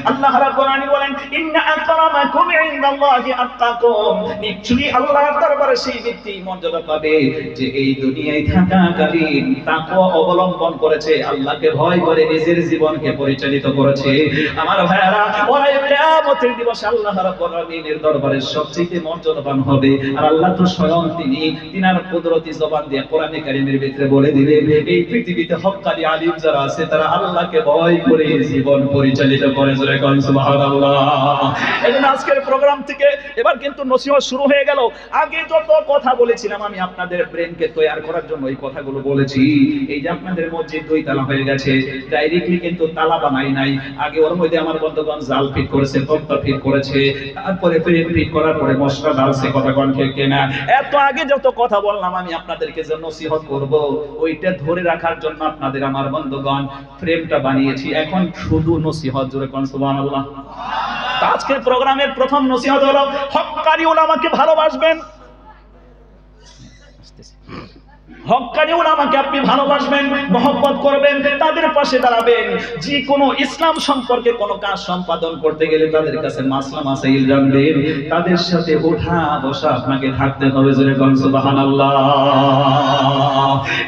আল্লাহ রাব্বুল আলামিন বলেন ইন্না আকরামাকুম ইনদাল্লাহি আত্তাকুম, নিশ্চয়ই আল্লাহর দরবারে সেই ব্যক্তি মর্যাদা পাবে যে এই দুনিয়ায় থাকাকালীন তাকওয়া অবলম্বন করেছে, আল্লাহকে ভয় করে নিজের জীবনকে পরিচালিত করেছে। আমার ভাইয়েরা, ওরা কিয়ামতের দিবসে আল্লাহ রাব্বুল আলামিনের দরবারে সবচেয়ে মর্যাদাবান হবে। আর আল্লাহ তো স্বয়ং তিনার কুদরতি জবান দিয়ে কোরআনে কারীমের ভিতরে বলে দিলেন এই পৃথিবীতে হক্কানি আলিম যারা আছে তারা আল্লাহকে ভয় করে জীবন পরিচালিত করে। জোরে কোন সুবহানাল্লাহ। এজন্য আজকের প্রোগ্রাম থেকে এবার কিন্তু নসিহত শুরু হয়ে গেল। আগে যত কথা বলেছিলাম আমি আপনাদের ব্রেনকে তৈরি করার জন্য এই কথাগুলো বলেছি। এই যে আপনাদের মসজিদ দুই তালা হয়ে গেছে, ডাইরেক্টলি কিন্তু তালা বানাই নাই। আগে ওর মধ্যে আমার বন্ধুগণ জাল ফিট করেছে, তক্তা ফিট করেছে, তারপরে ফ্রেম ফিট করার পরে মশলা ডালছে, কথা কোন ঠিক কিনা। এত আগে যত কথা বললাম আমি আপনাদেরকে যে নসিহত করব ওইটা ধরে রাখার জন্য আপনাদের আমার বন্ধুগণ ফ্রেমটা বানিয়েছি। এখন শুধু নসিহত। জোরে কোন সুবহানাল্লাহ। আজকের প্রোগ্রামের প্রথম নসিহত হলো হক্কানি উলামাকে ভালোবাসবেন। হক্কানি উলামাকে আপনি ভালোবাসবেন, মহব্বত করবেন, তাদের পাশে দাঁড়াবেন। যে কোনো ইসলাম সম্পর্কে কোনো কাজ সম্পাদন করতে গেলে তাদের কাছে মাসলা মাসাইল জানবেন, তাদের সাথে ওঠা বসা আপনাকে থাকতে হবে। জোরে কোন সুবহানাল্লাহ।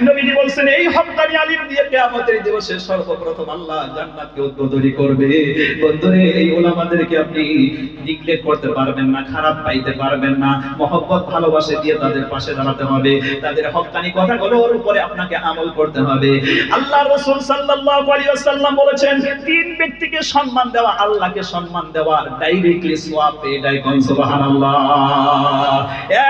নবীজি বলেন এই হক্কানি আলিম দিয়ে কিয়ামতের দিবসে সর্বপ্রথম আল্লাহ জান্নাতকে উদ্বোধন করবে। বন্ধুরে, এই উলামাদেরকে আপনি নেগলেক্ট করতে পারবেন না, খারাপ পাইতে পারবেন না। মহব্বত ভালোবাসা দিয়ে তাদের পাশে দাঁড়াতে হবে, তাদের হক্কানি কথাগুলোর উপরে আপনাকে আমল করতে হবে। আল্লাহ রাসূল সাল্লাল্লাহু আলাইহি ওয়াসাল্লাম বলেছেন তিন ব্যক্তিকে সম্মান দেওয়া আল্লাহকে সম্মান দেওয়া ডাইরেক্টলি সওয়াব পেয়ে যায়। কোন সুবহানাল্লাহ।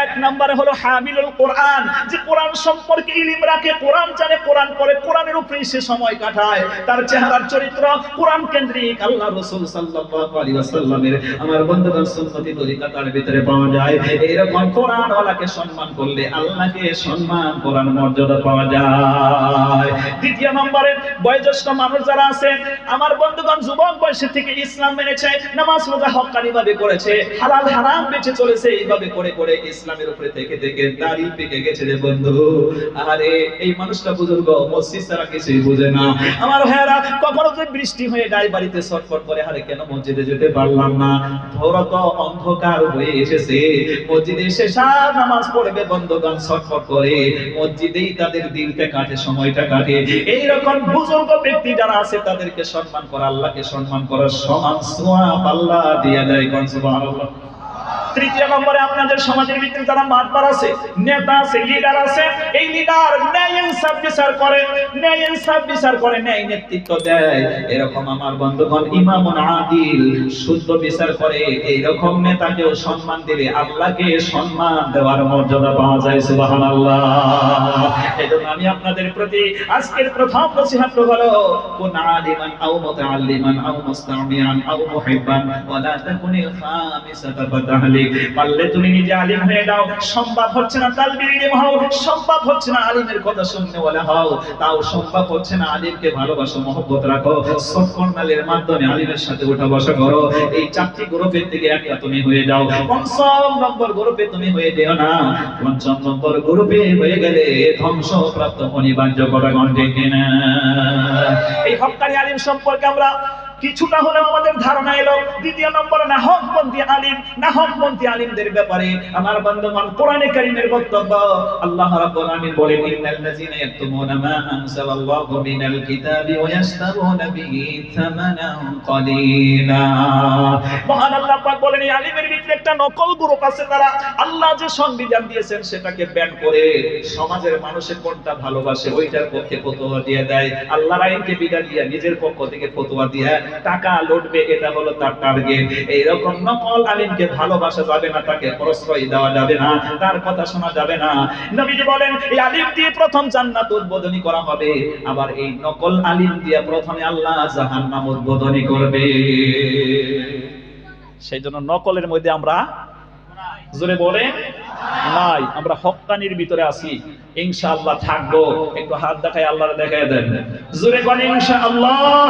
এক নম্বরে হলো হামিলুল কোরআন, যে কোরআন সম্পর্কে ইলম রাখে, কোরআন জানে, কোরআন পড়ে, কোরআনের উপরে সে সময় কাটায়, তার চেহারার চরিত্র কোরআন কেন্দ্রিক। আল্লাহ রাসূল সাল্লাল্লাহু আলাইহি ওয়াসাল্লামের আমার বন্ধুগণ সুন্নতি তরিকা তার ভিতরে পাওয়া যায়। এরকম কোরআন ওয়ালাকে সম্মান করলে আল্লাহকে সম্মান করার মর্যাদা পাওয়া যায়। দ্বিতীয় নম্বরে বয়োজ্যেষ্ঠ মানুষ যারা আছে আমার বন্ধুগণ, যুবক বয়সে থেকে ইসলাম মেনেছে, নামাজ রোজা হক্কানি ভাবে করেছে, হালাল হারাম বেঁচে চলেছে, এইভাবে করে করে ইসলামের উপরে থেকে থেকে দাড়ি পেকে গেছে রে বন্ধু। আরে এই মানুষটা বুজুর্গ, মসজিদ ছাড়া কিছুই বুঝে না। আমার ভাইয়েরা, কখনো যদি বৃষ্টি হয়ে যায় বাড়িতে ছটফট করে, আরে কেন মসজিদে যেতে পারলাম না, ধরো তো অন্ধকার হয়ে এসেছে, মসজিদে এসে সারা নামাজ পড়বে বন্ধুগণ ছটফট করে, মসজিদেই তাদের দিনটা কাটে, সময়টা কাটে। এইরকম বুজুর্গ ব্যক্তি যারা আছে তাদেরকে সম্মান করা, আল্লাহকে সম্মান করার সমান সওয়াব আল্লাহ দিয়ে দেয়। কোন সুবহানাল্লাহ। তৃতীয় নম্বরে আপনাদের সমাজের ভিতরে যারা মাতবার আছে, নেতা আছে, লিডার আছে, এই লিডার ন্যায় ইনসাফ বিচার করে, ন্যায় ইনসাফ বিচার করে, ন্যায় নেতৃত্ব দেয়, এরকম আমার বন্ধুগণ ইমামুন আদিল শুদ্ধ বিচার করে, এইরকম নেতাকেও সম্মান দিলে আল্লাহকে সম্মান দেওয়ার মর্যাদা পাওয়া যায়। সুবহানাল্লাহ। এজন্য আমি আপনাদের প্রতি আজকের প্রথম নসিহত হলো কুন আলিমান আও মুতাআল্লিমান আও মুস্তামিয়ান আও মুহিব্বান ওয়া লা তাকুনিল খামিসাতা ফাতাহলি। পারলে তুমি নিজে আলিম হয়ে যাও, সম্ভব হচ্ছে না তালবির ইলম হও, সম্ভব হচ্ছে না আলিমের কথা শুনতে ওয়ালা হও, তাও সম্ভব হচ্ছে না আলিমকে ভালোবাসো, মহব্বত রাখো, সৎকর্মের মাধ্যমে আলিমের সাথে উঠা বসা করো। এই চারটি গ্রুপের থেকে একটা তুমি হয়ে যাও। পঞ্চম নম্বর গ্রুপে তুমি হয়ে যেও না, পঞ্চম নম্বর গ্রুপে হয়ে গেলে ধ্বংসপ্রাপ্ত অনিবার্য করা ঘটে কিনা। এই হক্কানি আলিম সম্পর্কে আমরা কিছুটা হলেও আমাদের ধারণা এলো। দ্বিতীয় নম্বরে নাহকপন্থী আলিম, নাহকপন্থী আলিমদের ব্যাপারে আমার বন্ধুগণ কোরআনে কারীমের বক্তব্য। আল্লাহ রাব্বুল আলামিন বলেন ইন্নাল্লাযীনা ইয়াকতুমুনা মা আনজালাল্লাহু মিনাল কিতাবি ওয়া ইয়াশতারুনা বিহি থামানান কলিলা। মহান আল্লাহ পাক বলেন এই আলিমের ভিতরে একটা নকল গ্রুপ আছে, তারা আল্লাহ যে সংবিধান দিয়েছেন সেটাকে ব্যান করে সমাজের মানুষের কোনটা ভালোবাসে ওইটার পক্ষে ফতোয়া দিয়ে দেয়, আল্লাহর আইনকে বিদা দিয়ে নিজের পক্ষ থেকে ফতোয়া দিয়ে টাকা লুটবে, এটা হলো তার টার্গেট। এইরকম নকল আলিমকে ভালোবাসা যাবে না, তাকে প্রশ্রয় দেওয়া যাবে না, তার কথা শোনা যাবে না। নবীজি বলেন এই আলিম দিয়ে প্রথম জান্নাত উদ্বোধনী করা হবে, আবার এই নকল আলিম দিয়ে প্রথমে আল্লাহ জাহান্নাম উদ্বোধনী করবে। সেই জন্য নকলের মধ্যে আমরা জোরে বলে নাই, আমরা হক্কানির ভিতরে আছি, ইনশাআল্লাহ থাকবো। একটু হাত দেখায় আল্লাহর দেখায় দেন, জোরে বলেন ইনশাআল্লাহ।